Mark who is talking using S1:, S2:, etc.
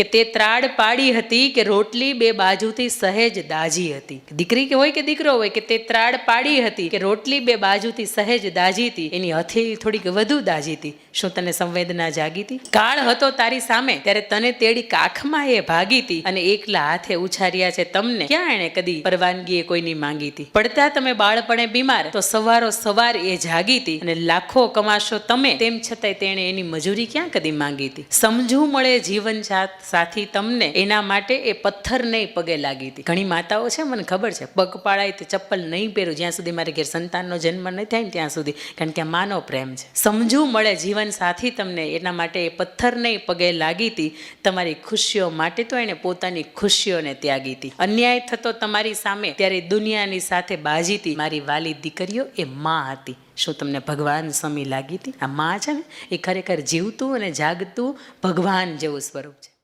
S1: કે તે ત્રાડ પાડી હતી કે રોટલી બે બાજુથી સહેજ દાજી હતી. દીકરી કે હોય કે દીકરો હોય, કે તે ત્રાડ પાડી હતી કે રોટલી બે બાજુથી સહેજ દાજી હતી, એની હથેળી થોડીક વધુ દાજી હતી. શું તને સંવેદના જાગી હતી? કાળ હતો તારી સામે ત્યારે તને તેડી કાખમાં એ ભાગી હતી, અને એકલા હાથે ઉછાર્યા છે તમને, ક્યાં એણે કદી પરવાનગી કોઈની માંગી હતી? પડતા તમે બાળપણે બીમાર તો સવારો સવાર એ જાગી હતી, અને લાખો કમાશો તમે તેમ છતાંય તેણે એની મજૂરી ક્યાં કદી માંગી હતી? સમજવું મળે જીવન સાથી તમને, એના માટે એ પથ્થર નહીં પગે લાગી હતી. ઘણી માતાઓ છે, મને ખબર છે, પગ પાળાય તો ચપ્પલ નહીં પહેરું જ્યાં સુધી મારે ઘેર સંતાનનો જન્મ નહીં થાય ને ત્યાં સુધી, કારણ કે આ માનો પ્રેમ છે. સમજવું મળે જીવન સાથી તમને, એના માટે એ પથ્થર નહીં પગે લાગી હતી. તમારી ખુશીઓ માટે તો એને પોતાની ખુશીઓને ત્યાગી હતી. અન્યાય થતો તમારી સામે ત્યારે દુનિયાની સાથે બાજી હતી. મારી વાલી દીકરીઓ એ માં હતી. શું તમને ભગવાન સમી લાગી હતી? આ માં છે ને, એ ખરેખર જીવતું અને જાગતું ભગવાન જેવું સ્વરૂપ છે.